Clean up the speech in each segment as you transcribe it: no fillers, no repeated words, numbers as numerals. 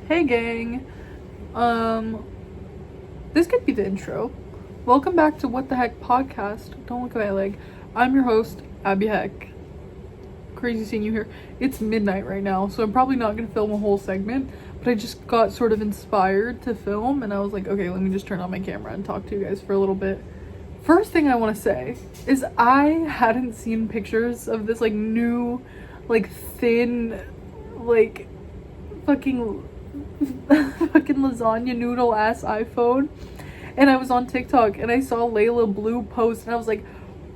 Hey gang. This could be the intro. Welcome back to What the Heck podcast. Don't look at my leg. I'm your host, Abby Heck. Crazy seeing you here. It's midnight right now, so I'm probably not gonna film a whole segment, but I just got sort of inspired to film and I was like, okay, let me just turn on my camera and talk to you guys for a little bit. First thing I want to say is I hadn't seen pictures of this new thin fucking lasagna noodle ass iPhone, and I was on TikTok and I saw Layla Blue post and I was like,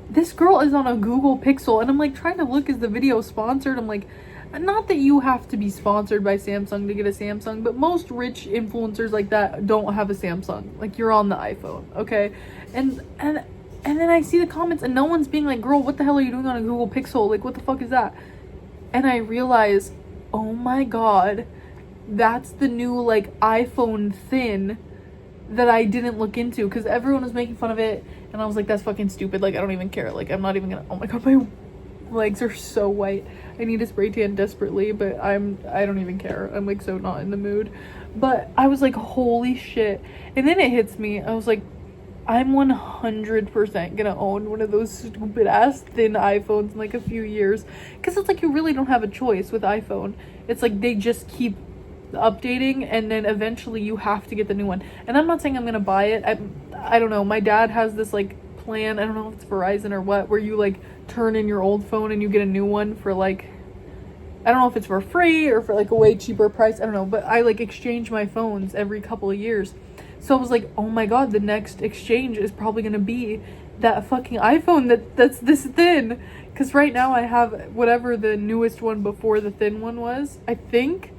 this girl is on a Google Pixel, and I'm like trying to look, is the video sponsored? I'm like, not that you have to be sponsored by Samsung to get a Samsung, but most rich influencers like that don't have a Samsung. Like, you're on the iPhone, okay? And then I see the comments and no one's being like, girl, what the hell are you doing on a Google Pixel? Like, what the fuck is that? And I realize, oh my god, that's the new iPhone thin that I didn't look into because everyone was making fun of it and I was like, that's fucking stupid. Like, I don't even care. Like, I'm not even gonna. Oh my god, my legs are so white. I need a spray tan desperately, but I don't even care. I'm like so not in the mood. But I was like, holy shit. And then it hits me. I was like, I'm 100% gonna own one of those stupid ass thin iPhones in like a few years, because it's like you really don't have a choice with iPhone. It's like they just keep updating and then eventually you have to get the new one. And I'm not saying I'm gonna buy it. I don't know, my dad has this plan, I don't know if it's Verizon or what, where you turn in your old phone and you get a new one for I don't know if it's for free or for a way cheaper price, I don't know, but I exchange my phones every couple of years. So I was like, oh my god, the next exchange is probably gonna be that fucking iPhone that's this thin, because right now I have whatever the newest one before the thin one was. I think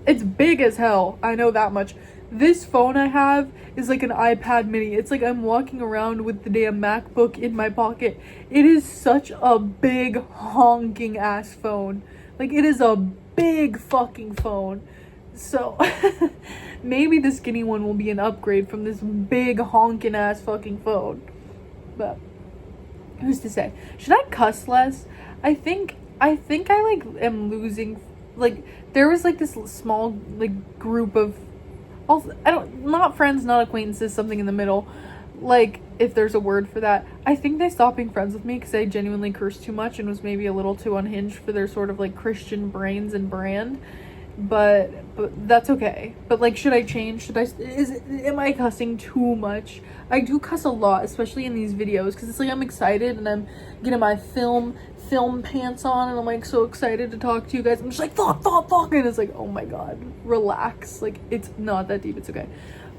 it's big as hell, I know that much. This phone I have is like an iPad mini. It's like I'm walking around with the damn MacBook in my pocket. It is such a big honking ass phone. Like, it is a big fucking phone. So maybe the skinny one will be an upgrade from this big honking ass fucking phone. But who's to say? Should I cuss less? I think I am losing. There was this small group of, also, not friends, not acquaintances, something in the middle, if there's a word for that. I think they stopped being friends with me because I genuinely cursed too much and was maybe a little too unhinged for their sort of Christian brains and brand. But that's okay. But should I change? Am I cussing too much? I do cuss a lot, especially in these videos, because it's I'm excited and I'm getting my film pants on and I'm so excited to talk to you guys. I'm just fuck, and it's oh my god, relax. It's not that deep, it's okay.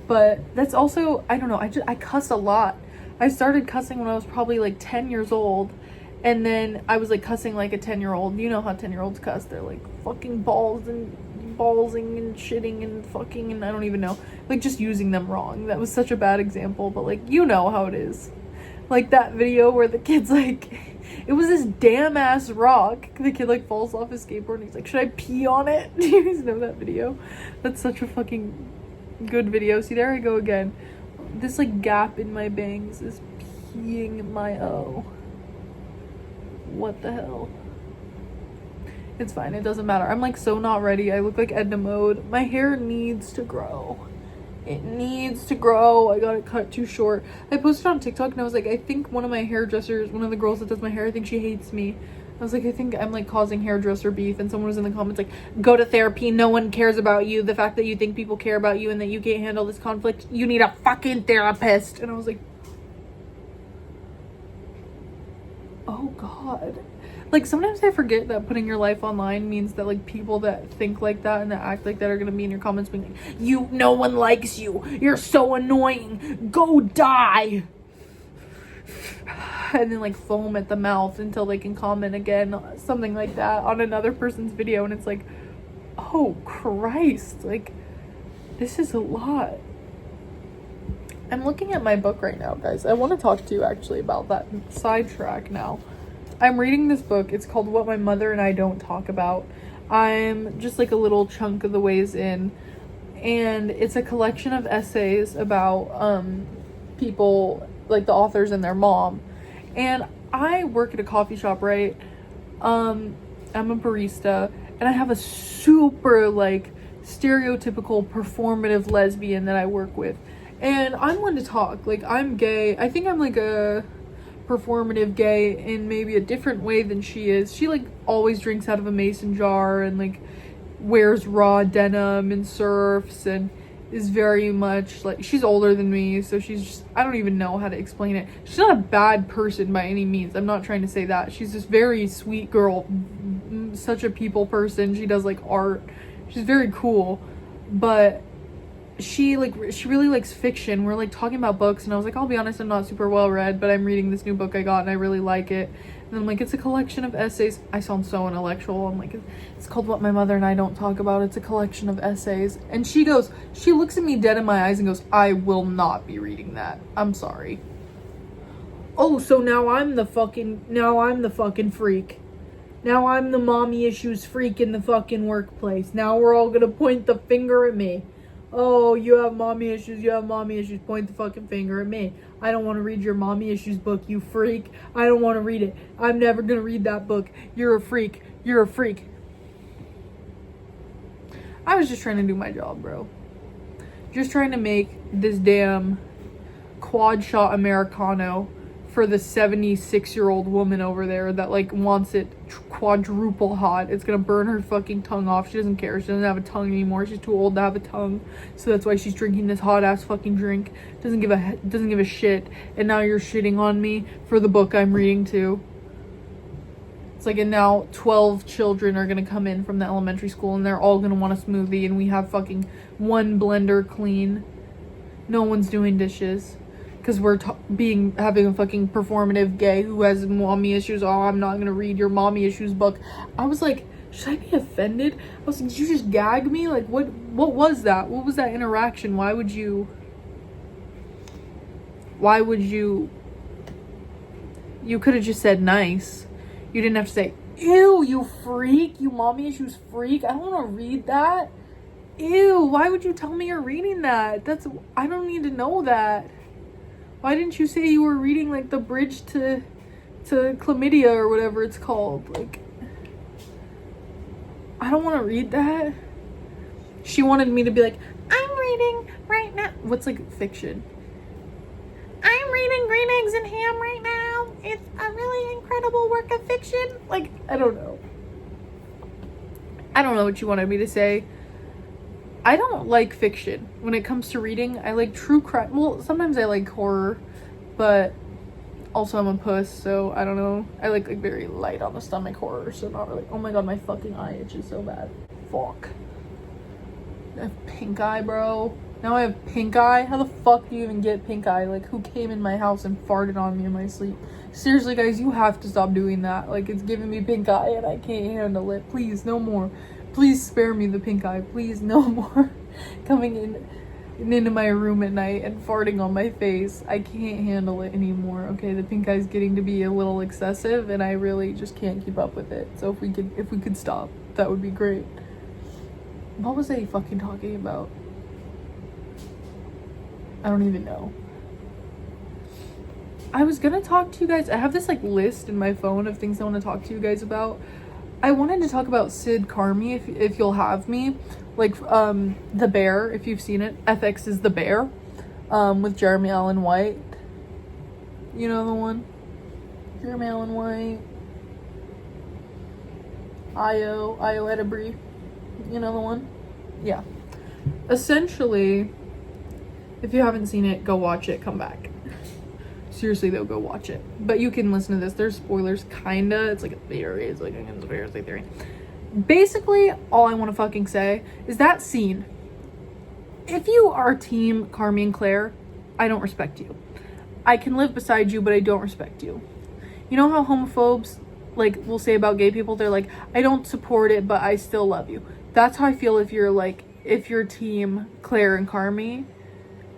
But that's also, I don't know, I cuss a lot. I started cussing when I was probably 10 years old, and then I was cussing like a 10-year-old. You know how 10-year-olds cuss. They're fucking ballsing and shitting and fucking, and I don't even know, just using them wrong. That was such a bad example, but you know how it is. That video where the kid's it was this damn ass rock. The kid falls off his skateboard and he's should I pee on it? Do you guys know that video? That's such a fucking good video. See, there I go again. This gap in my bangs is peeing my O. What the hell? It's fine, it doesn't matter. I'm so not ready. I look like Edna Mode. My hair needs to grow. It needs to grow. I got it cut too short. I posted on TikTok and I was I think one of my hairdressers, one of the girls that does my hair, I think she hates me. I was I think I'm causing hairdresser beef, and someone was in the comments go to therapy, no one cares about you. The fact that you think people care about you and that you can't handle this conflict, you need a fucking therapist. And I was oh god. Sometimes I forget that putting your life online means that people that think like that and that act like that are gonna be in your comments being no one likes you, you're so annoying, go die, and then foam at the mouth until they can comment again, something like that, on another person's video. And it's oh Christ, this is a lot. I'm looking at my book right now, guys. I want to talk to you actually about that. Sidetrack now. I'm reading this book. It's called What My Mother and I Don't Talk About. I'm just a little chunk of the ways in, and it's a collection of essays about people, the authors and their mom. And I work at a coffee shop, right? I'm a barista, and I have a super stereotypical performative lesbian that I work with. And I'm one to talk. Like, I'm gay. I think I'm like a performative gay in maybe a different way than she is. She like always drinks out of a mason jar and like wears raw denim and surfs and is very much like, she's older than me, so she's just, I don't even know how to explain it. She's not a bad person by any means. I'm not trying to say that. She's this very sweet girl, such a people person. She does like art. She's very cool, but she really likes fiction. We're like talking about books, and I was like, I'll be honest, I'm not super well read, but I'm reading this new book I got and I really like it. And I'm like, it's a collection of essays. I sound so intellectual. I'm like, it's called What My Mother and I Don't Talk About. It's a collection of essays. And she looks at me dead in my eyes and goes, I will not be reading that. I'm sorry. Oh, so now I'm the fucking freak. Now I'm the mommy issues freak in the fucking workplace. Now we're all gonna point the finger at me. Oh, you have mommy issues, point the fucking finger at me. I don't want to read your mommy issues book, you freak. I don't want to read it. I'm never gonna read that book. You're a freak. I was just trying to do my job, bro. Just trying to make this damn quad shot Americano for the 76-year-old woman over there that like wants it quadruple hot. It's gonna burn her fucking tongue off. She doesn't care. She doesn't have a tongue anymore. She's too old to have a tongue, so that's why she's drinking this hot ass fucking drink. Doesn't give a shit. And now you're shitting on me for the book I'm reading too. It's like, and now 12 children are gonna come in from the elementary school and they're all gonna want a smoothie, and we have fucking one blender clean. No one's doing dishes. Because we're having a fucking performative gay who has mommy issues. Oh, I'm not gonna read your mommy issues book. I was like, should I be offended? I was like, did you just gag me? Like, what was that? What was that interaction? Why would you could have just said nice. You didn't have to say, ew, you freak, you mommy issues freak. I don't want to read that. Ew, why would you tell me you're reading that? I don't need to know that. Why didn't you say you were reading like the bridge to chlamydia or whatever it's called? Like, I don't want to read that. She wanted me to be like, I'm reading right now. What's like fiction? I'm reading Green Eggs and Ham right now. It's a really incredible work of fiction. Like, I don't know. I don't know what you wanted me to say. I don't like fiction. When it comes to reading, I like true crime. Well, sometimes I like horror, but also I'm a puss, so I don't know. I like very light on the stomach horror, so not really. Oh my god, my fucking eye itches so bad. Fuck. I have pink eye, bro. Now I have pink eye? How the fuck do you even get pink eye? Like, who came in my house and farted on me in my sleep? Seriously, guys, you have to stop doing that. Like, it's giving me pink eye and I can't handle it. Please, no more. Please spare me the pink eye. Please, no more coming into my room at night and farting on my face. I can't handle it anymore. Okay, the pink eye's getting to be a little excessive and I really just can't keep up with it. So if we could stop, that would be great. What was I fucking talking about? I don't even know. I was gonna talk to you guys. I have this like list in my phone of things I want to talk to you guys about. I wanted to talk about Sid Carmi, if you'll have me. Like, The Bear, if you've seen it. FX is The Bear, with Jeremy Allen White. You know the one? Jeremy Allen White. Io Edebri. You know the one? Yeah. Essentially, if you haven't seen it, go watch it, come back. Seriously though, go watch it. But you can listen to this. There's spoilers, kinda. It's like a theory. It's like a conspiracy theory. Basically, all I want to fucking say is that scene. If you are team Carmi and Claire, I don't respect you. I can live beside you, but I don't respect you. You know how homophobes, like, will say about gay people? They're like, I don't support it, but I still love you. That's how I feel if you're team Claire and Carmi.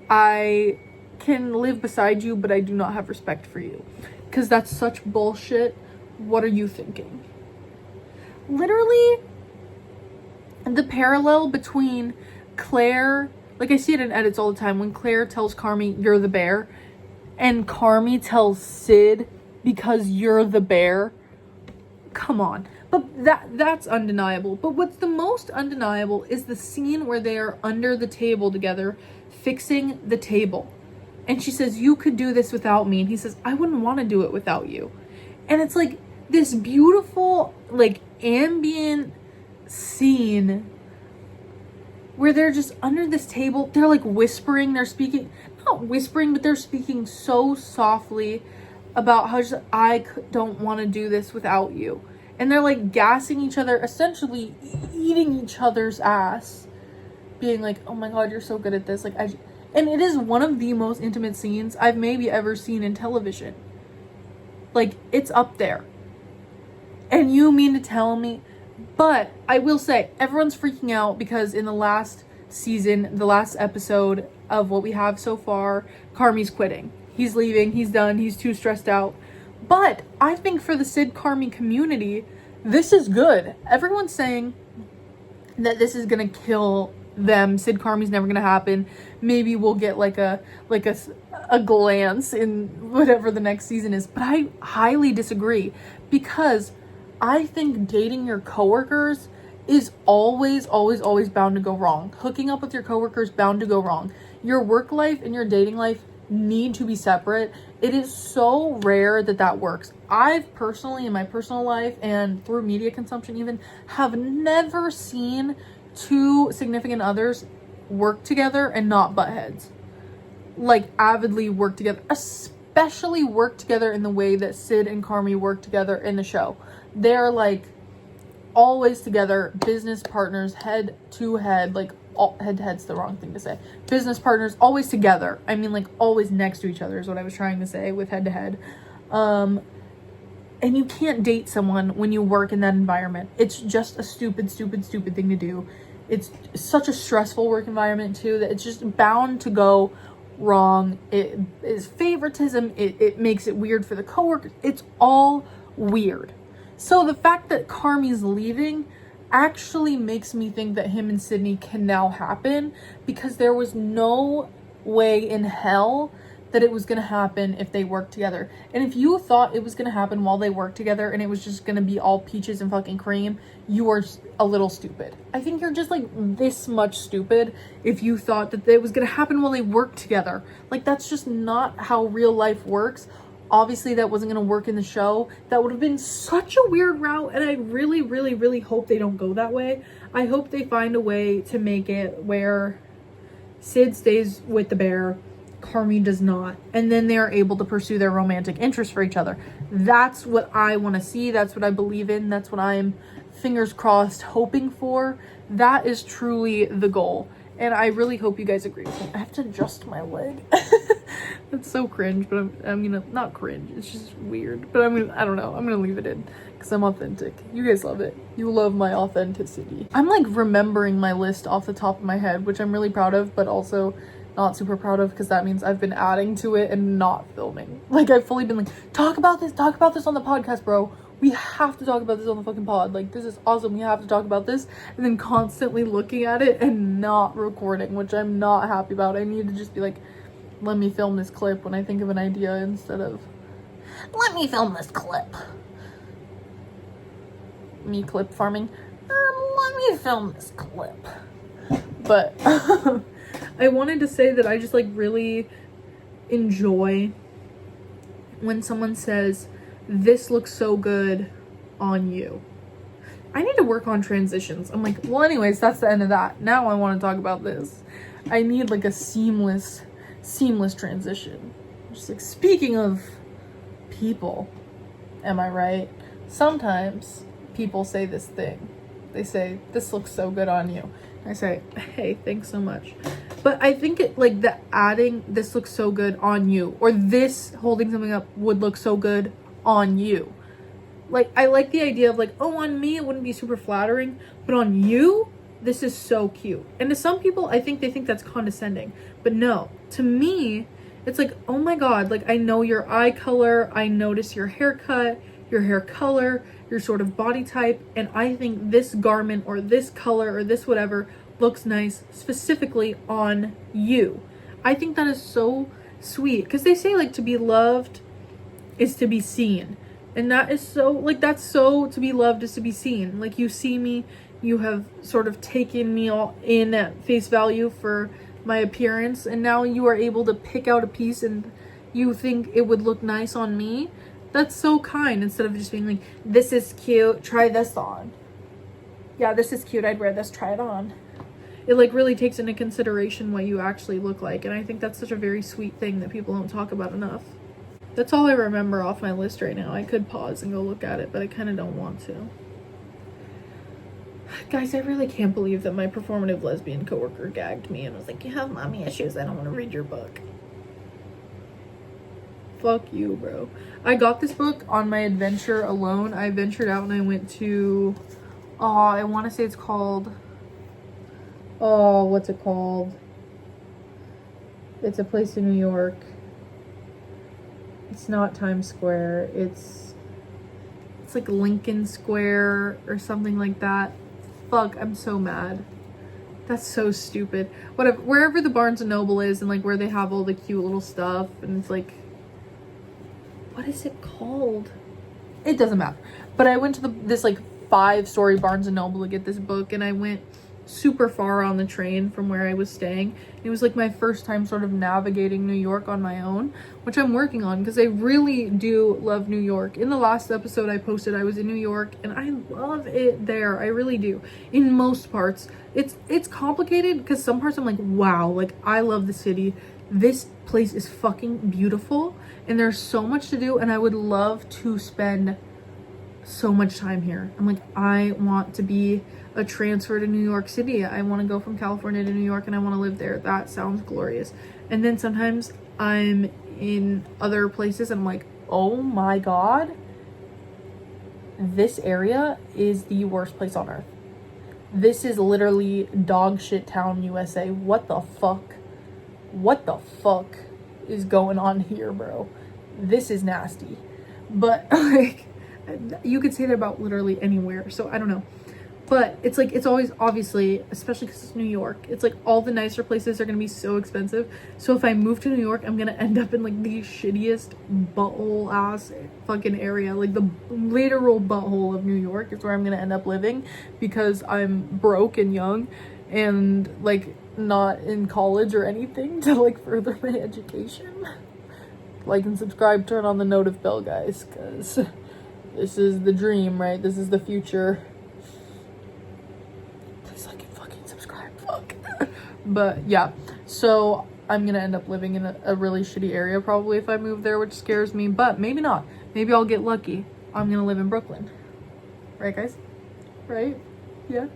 I can live beside you, but I do not have respect for you, because that's such bullshit. What are you thinking? Literally, the parallel between Claire, like I see it in edits all the time, when Claire tells Carmi, you're the bear, and Carmi tells Sid, because you're the bear. Come on. But that's undeniable. But what's the most undeniable is the scene where they're under the table together, fixing the table. And she says, you could do this without me. And he says, I wouldn't want to do it without you. And it's like this beautiful, like, ambient scene where they're just under this table. They're like whispering. They're speaking, not whispering, but they're speaking so softly about how just, I don't want to do this without you. And they're like gassing each other, essentially eating each other's ass, being like, oh my God, you're so good at this. Like, and it is one of the most intimate scenes I've maybe ever seen in television. Like, it's up there. And you mean to tell me? But I will say, everyone's freaking out because in the last season, the last episode of what we have so far, Carmi's quitting. He's leaving, he's done, he's too stressed out. But I think for the Sid Carmi community, this is good. Everyone's saying that this is gonna kill them. Sid Carmi's never gonna happen. Maybe we'll get like a glance in whatever the next season is. But I highly disagree, because I think dating your coworkers is always bound to go wrong. Hooking up with your coworkers bound to go wrong. Your work life and your dating life need to be separate. It is so rare that works. I've personally, in my personal life and through media consumption even, have never seen two significant others work together and not butt heads. Like, avidly work together, especially work together in the way that Sid and Carmi work together in the show. They're like always together, business partners, head to head, like head to head's the wrong thing to say. Business partners, always together. I mean, like, always next to each other is what I was trying to say with head to head. And you can't date someone when you work in that environment. It's just a stupid thing to do. It's such a stressful work environment too, that it's just bound to go wrong. It is favoritism. It makes it weird for the coworkers. It's all weird. So the fact that Carmi's leaving actually makes me think that him and Sydney can now happen, because there was no way in hell that it was going to happen if they worked together. And if you thought it was going to happen while they worked together and it was just going to be all peaches and fucking cream, you are a little stupid. I think you're just like this much stupid if you thought that it was going to happen while they worked together. Like, that's just not how real life works. Obviously, that wasn't going to work in the show. That would have been such a weird route, and I really hope they don't go that way. I hope they find a way to make it where Sid stays with the bear, Carmi does not, and then they are able to pursue their romantic interest for each other. That's what I want to see. That's what I believe in. That's what I'm, fingers crossed, hoping for. That is truly the goal. And I really hope you guys agree with me. I have to adjust my leg. That's so cringe, but I'm gonna, not cringe, it's just weird. But I don't know, I'm gonna leave it in because I'm authentic. You guys love it. You love my authenticity. I'm like remembering my list off the top of my head, which I'm really proud of, but also not super proud of, because that means I've been adding to it and not filming. Like, I've fully been like, talk about this on the podcast, bro. We have to talk about this on the fucking pod. Like, this is awesome. We have to talk about this. And then constantly looking at it and not recording, which I'm not happy about. I need to just be like, let me film this clip when I think of an idea, instead of, let me film this clip. Me clip farming. Let me film this clip. But I wanted to say that I just like really enjoy when someone says, this looks so good on you. I need to work on transitions. I'm like, well, anyways, that's the end of that. Now I want to talk about this. I need like a seamless transition. Just like, speaking of people, am I right? Sometimes people say this thing. They say, this looks so good on you. I say, hey, thanks so much. But I think it, like, the adding, this looks so good on you, or this holding something up would look so good on you. Like, I like the idea of like, oh, on me it wouldn't be super flattering, but on you, this is so cute. And to some people, I think they think that's condescending. But no, to me, it's like, oh my God, like, I know your eye color, I notice your haircut, your hair color, your sort of body type, and I think this garment or this color or this whatever looks nice specifically on you. I think that is so sweet, because they say like to be loved is to be seen. And that is so, like, that's so, to be loved is to be seen. Like, you see me, you have sort of taken me all in at face value for my appearance, and now you are able to pick out a piece and you think it would look nice on me. That's so kind, instead of just being like, this is cute, try this on. Yeah, this is cute, I'd wear this, try it on. It like really takes into consideration what you actually look like, and I think that's such a very sweet thing that people don't talk about enough. That's all I remember off my list right now. I could pause and go look at it, but I kind of don't want to. Guys, I really can't believe that my performative lesbian coworker gagged me and was like, you have mommy issues, I don't want to read your book. Fuck you, bro. I got this book on my adventure alone. I ventured out and I went to, I want to say it's called, what's it called? It's a place in New York. It's not Times Square. It's like Lincoln Square or something like that. Fuck, I'm so mad. That's so stupid. Whatever, wherever the Barnes and Noble is and like where they have all the cute little stuff, and it's like, what is it called? It doesn't matter. But I went to this like 5-story Barnes and Noble to get this book, and I went super far on the train from where I was staying. It was like my first time sort of navigating New York on my own, which I'm working on because I really do love New York. In the last episode I posted, I was in New York and I love it there. I really do. In most parts, it's complicated because some parts I'm like, wow, like I love the city. This place is fucking beautiful and there's so much to do, and I would love to spend so much time here. I'm like, I want to be a transfer to New York City. I want to go from California to New York and I want to live there. That sounds glorious. And then sometimes I'm in other places and I'm like, oh my god, this area is the worst place on earth. This is literally dog shit town USA. What the fuck is going on here, bro? This is nasty. But like, you could say that about literally anywhere, so I don't know. But it's like, it's always, obviously, especially because it's New York, it's like all the nicer places are gonna be so expensive. So if I move to New York, I'm gonna end up in like the shittiest butthole ass fucking area. Like the literal butthole of New York is where I'm gonna end up living because I'm broke and young and like not in college or anything to like further my education. Like and subscribe, turn on the notif bell, guys, because this is the dream, right? This is the future. Please like and fucking subscribe, fuck. But yeah, so I'm gonna end up living in a really shitty area probably if I move there, which scares me, but maybe not. Maybe I'll get lucky. I'm gonna live in Brooklyn. Right, guys? Right? Yeah.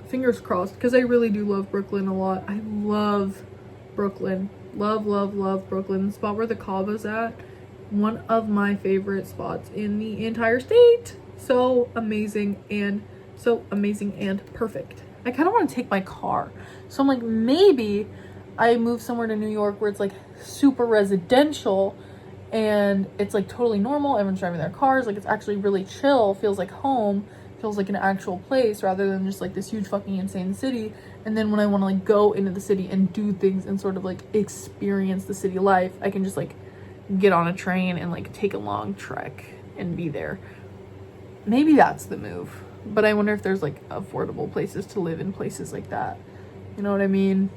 Fingers crossed, because I really do love Brooklyn a lot. I love Brooklyn. Love Brooklyn. The spot where the Kava's at, one of my favorite spots in the entire state. So amazing and perfect. I kind of want to take my car. So I'm like, maybe I move somewhere to New York where it's like super residential and it's like totally normal. Everyone's driving their cars. Like it's actually really chill. Feels like home. Feels like an actual place rather than just like this huge fucking insane city. And then when I want to like go into the city and do things and sort of like experience the city life, I can just like get on a train and like take a long trek and be there. Maybe that's the move. But I wonder if there's like affordable places to live in places like that. You know what I mean?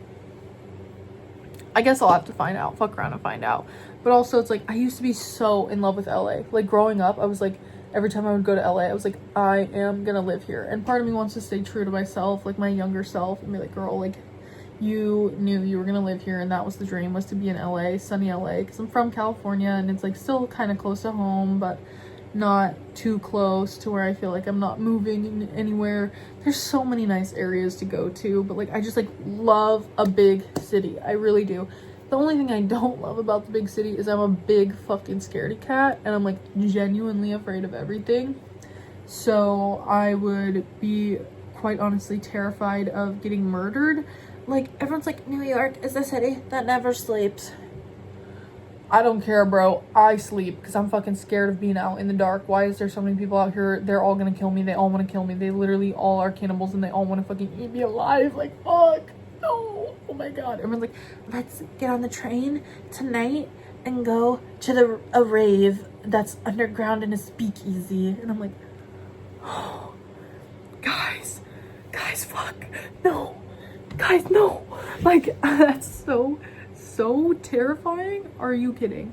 I guess I'll have to find out. Fuck around and find out. But also it's like I used to be so in love with LA. Like growing up, I was like, every time I would go to LA, I was like, I am gonna live here. And part of me wants to stay true to myself, like my younger self, and be like, girl, like you knew you were gonna live here and that was the dream, was to be in LA, sunny LA, because I'm from California and it's like still kind of close to home, but not too close to where I feel like I'm not moving anywhere. There's so many nice areas to go to, but like I just like love a big city. I really do. The only thing I don't love about the big city is I'm a big fucking scaredy cat and I'm like genuinely afraid of everything. So I would be quite honestly terrified of getting murdered. Like everyone's like, New York is a city that never sleeps. I don't care, bro. I sleep because I'm fucking scared of being out in the dark. Why is there so many people out here? They're all gonna kill me. They all want to kill me. They literally all are cannibals and they all want to fucking eat me alive. Like, fuck. No. Oh my god. Everyone's like, let's get on the train tonight and go to a rave that's underground in a speakeasy. And I'm like, oh, guys, fuck, no, guys, no. Like, that's so terrifying. Are you kidding?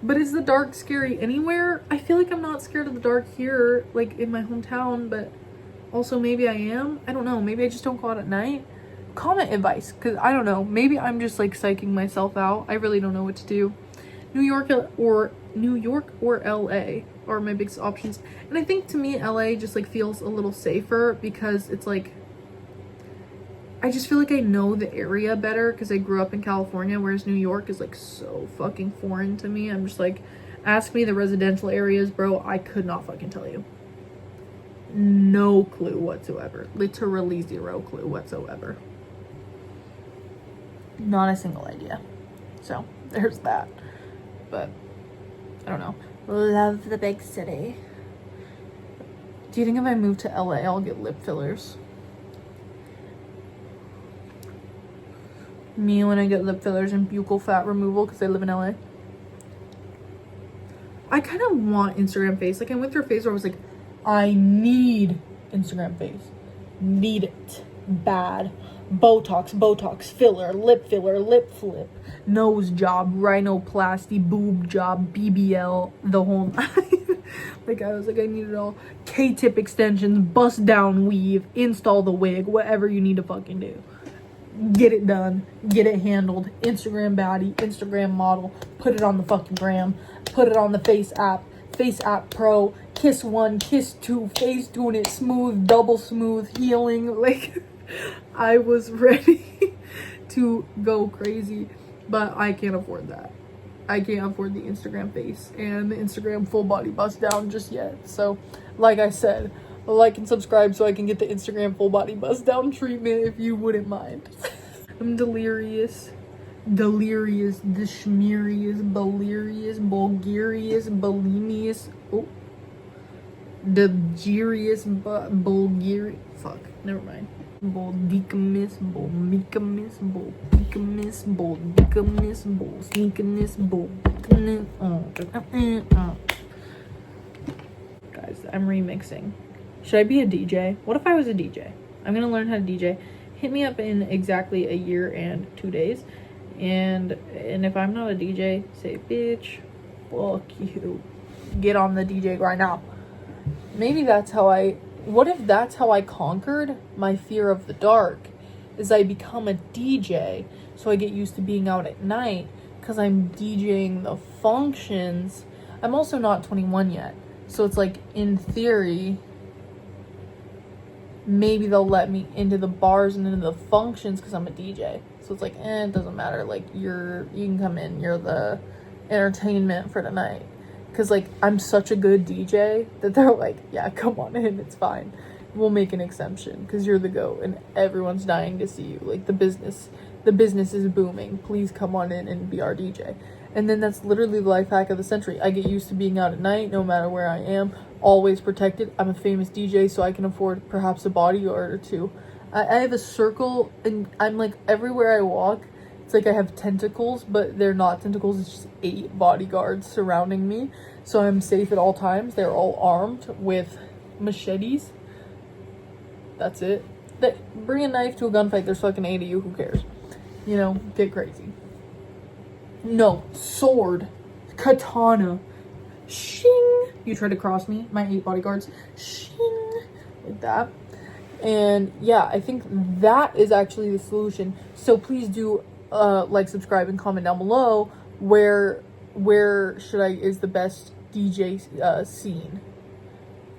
But is the dark scary anywhere? I feel like I'm not scared of the dark here, like in my hometown, but also maybe I am. I don't know. Maybe I just don't go out at night. Comment advice, because I don't know. Maybe I'm just like psyching myself out. I really don't know what to do. New York or LA are my biggest options. And I think to me LA just like feels a little safer because it's like, I just feel like I know the area better because I grew up in California, whereas New York is like so fucking foreign to me. I'm just like, ask me the residential areas, bro. I could not fucking tell you. No clue whatsoever. Literally 0 clue whatsoever. Not a single idea. So there's that. But I don't know. Love the big city. Do you think if I move to LA I'll get lip fillers? Me when I get lip fillers and buccal fat removal because I live in LA. I kind of want Instagram face. Like I went through a phase where I was like, I need Instagram face. Need it. Bad. Botox, filler, lip flip, nose job, rhinoplasty, boob job, BBL, the whole nine. Like I was like, I need it all. K-tip extensions, bust down weave, install the wig, whatever you need to fucking do. Get it done, get it handled. Instagram baddie, Instagram model, put it on the fucking gram, put it on the Face app Pro, Kiss 1, Kiss 2, Face doing it smooth, double smooth, healing. Like I was ready to go crazy, but I can't afford that. I can't afford the Instagram face and the Instagram full body bust down just yet. So like I said, like and subscribe so I can get the Instagram full body bust down treatment if you wouldn't mind. I'm delirious, delirious, delirious, bulgarious, bulimious, oh, delirious, bulgarious, fuck, never mind. Boldicamus, bolmicamus, boldicamus, boldicamus, bolsneakiness, boldicamus. Guys, I'm remixing. Should I be a DJ? What if I was a DJ? I'm gonna learn how to DJ. Hit me up in exactly a year and 2 days. And if I'm not a DJ, say, bitch, fuck you. Get on the DJ right now. Maybe that's how what if that's how I conquered my fear of the dark? Is I become a DJ, so I get used to being out at night because I'm DJing the functions. I'm also not 21 yet, so it's like, in theory, maybe they'll let me into the bars and into the functions because I'm a DJ. So it's like, it doesn't matter. Like, you can come in. You're the entertainment for the night. Because, like, I'm such a good DJ that they're like, yeah, come on in. It's fine. We'll make an exception because you're the GOAT and everyone's dying to see you. Like, the business is booming. Please come on in and be our DJ. And then that's literally the life hack of the century. I get used to being out at night no matter where I am. Always protected. I'm a famous DJ, so I can afford perhaps a bodyguard or two. I have a circle, and I'm like, everywhere I walk, it's like I have tentacles, but they're not tentacles. It's just 8 bodyguards surrounding me. So I'm safe at all times. They're all armed with machetes. That's it. Bring a knife to a gunfight. There's fucking 8 of you. Who cares? You know, get crazy. No, sword, katana, shing. You try to cross me, my 8 bodyguards, shing, like that. And yeah, I think that is actually the solution. So please do like, subscribe, and comment down below where is the best DJ scene,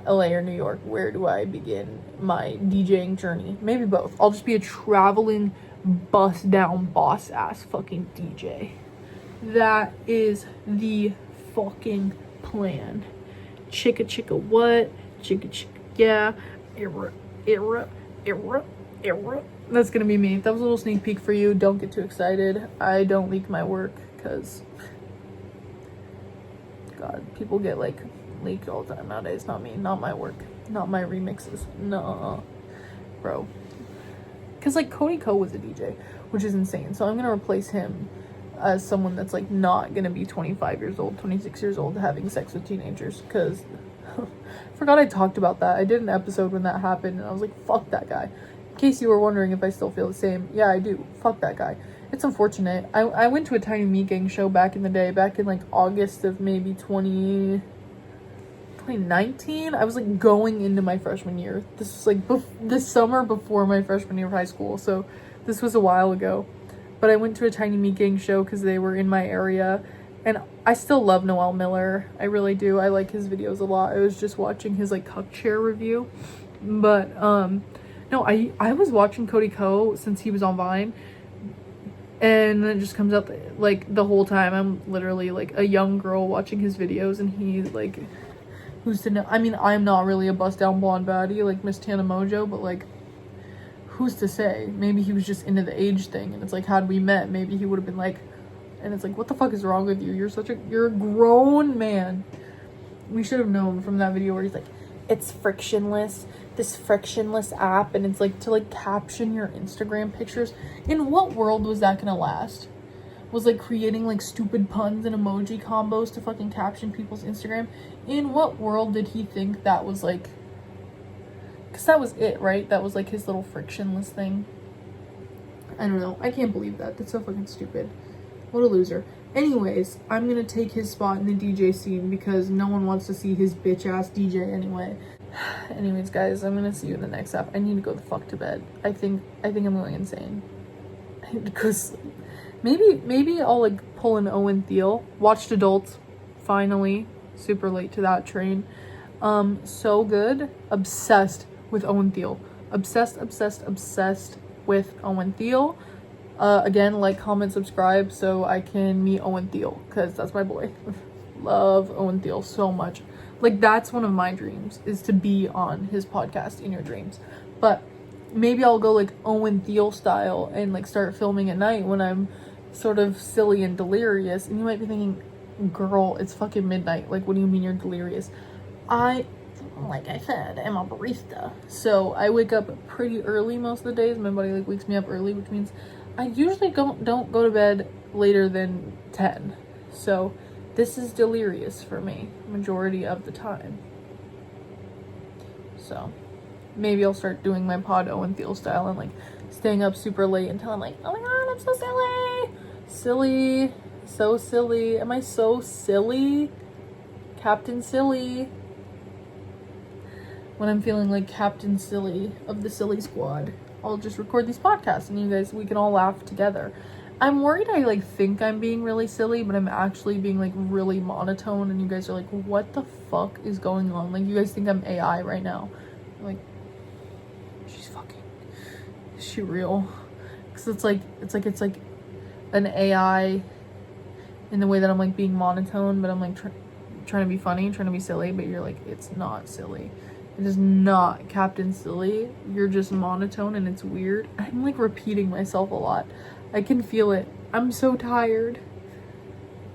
LA or New York. Where do I begin my DJing journey? Maybe both. I'll just be a traveling bust down boss ass fucking DJ. That is the fucking plan. Chicka what? Chicka yeah. Era. That's gonna be me. That was a little sneak peek for you. Don't get too excited. I don't leak my work because, God, people get like leaked all the time nowadays. Not me. Not my work. Not my remixes. No, bro. Because like Cody Ko was a DJ, which is insane. So I'm gonna replace him as someone that's like not gonna be 25 years old, 26 years old having sex with teenagers, because I forgot I talked about that. I did an episode when that happened and I was like, fuck that guy. In case you were wondering if I still feel the same, yeah, I do. Fuck that guy. It's unfortunate. I went to a Tiny Meat Gang show back in the day, back in like August of maybe 2019. I was like going into my freshman year. This was like this summer before my freshman year of high school, so this was a while ago. But I went to a Tiny Meat Gang show because they were in my area, and I still love Noel Miller. I really do. I like his videos a lot. I was just watching his like cup chair review, but no, I was watching Cody Ko since he was on Vine, and then it just comes up like the whole time I'm literally like a young girl watching his videos, and he's like, who's to know? I mean, I'm not really a bust down blonde baddie like Miss Tana Mojo, but like, who's to say? Maybe he was just into the age thing, and it's like, had we met, maybe he would have been like, and it's like, what the fuck is wrong with you? You're a grown man. We should have known from that video where he's like, it's frictionless, this frictionless app, and it's like to like caption your Instagram pictures. In what world was that gonna last? Was like creating like stupid puns and emoji combos to fucking caption people's Instagram? In what world did he think that was like, because that was it, right? That was like his little frictionless thing. I don't know. I can't believe that. That's so fucking stupid. What a loser. Anyways, I'm gonna take his spot in the DJ scene because no one wants to see his bitch ass DJ anyway. Anyways, guys, I'm gonna see you in the next app. I need to go the fuck to bed. I think I'm going insane. I need to go sleep. Maybe I'll like pull an Owen Thiel. Watched Adults, finally. Super late to that train. So good. Obsessed with Owen Thiel. Obsessed with Owen Thiel. Again, like, comment, subscribe so I can meet Owen Thiel, because that's my boy. Love Owen Thiel so much. Like, that's one of my dreams, is to be on his podcast, In Your Dreams. But maybe I'll go like Owen Thiel style and like start filming at night when I'm sort of silly and delirious. And you might be thinking, girl, it's fucking midnight. Like, what do you mean you're delirious? Like I said, I'm a barista. So I wake up pretty early most of the days. My body like wakes me up early, which means I usually don't go to bed later than 10. So this is delirious for me majority of the time. So maybe I'll start doing my pod Owen Thiel style and like staying up super late until I'm like, oh my god, I'm so silly. So silly. Am I so silly? Captain Silly. When I'm feeling like Captain Silly of the Silly Squad, I'll just record these podcasts and you guys, we can all laugh together. I'm worried I like think I'm being really silly, but I'm actually being like really monotone and you guys are like, what the fuck is going on? Like, you guys think I'm AI right now. I'm like, she's fucking, is she real? Because it's like an AI in the way that I'm like being monotone, but I'm like trying to be funny, trying to be silly, but you're like, it's not silly. It is not Captain Silly. You're just monotone and it's weird. I'm like repeating myself a lot. I can feel it. I'm so tired.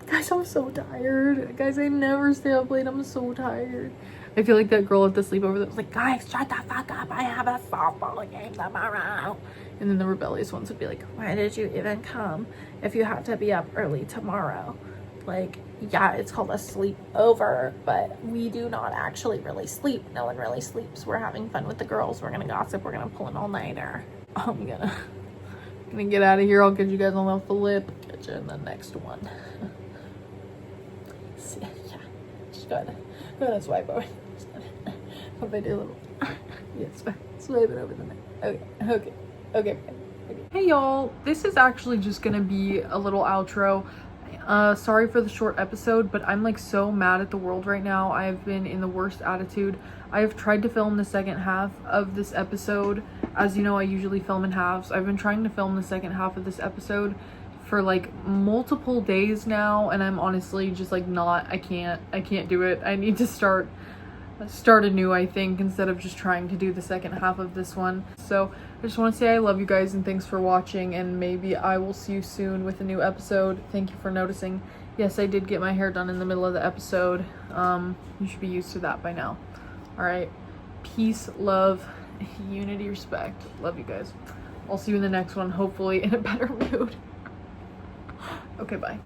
Guys, I'm so tired. Guys, I never stay up late. I'm so tired. I feel like that girl at the sleepover that was like, guys, shut the fuck up. I have a softball game tomorrow. And then the rebellious ones would be like, why did you even come if you had to be up early tomorrow? Like, yeah, it's called a sleepover, but we do not actually really sleep. No one really sleeps. We're having fun with the girls. We're gonna gossip. We're gonna pull an all-nighter. I'm gonna get out of here. I'll get you guys on the flip. Get you in the next one. Yeah, just go ahead, swipe over. Hope I do a little. Yes, swipe it over the neck. Okay. Hey y'all, this is actually just gonna be a little outro. Sorry for the short episode, but I'm like so mad at the world right now. I've been in the worst attitude. I've tried to film the second half of this episode. As you know, I usually film in halves. I've been trying to film the second half of this episode for like multiple days now, and I'm honestly just like I can't do it. I need to start anew, I think, instead of just trying to do the second half of this one. So I just want to say I love you guys and thanks for watching, and maybe I will see you soon with a new episode. Thank you for noticing. Yes, I did get my hair done in the middle of the episode. You should be used to that by now. All right, peace, love, unity, respect. Love you guys. I'll see you in the next one, hopefully in a better mood. Okay, bye.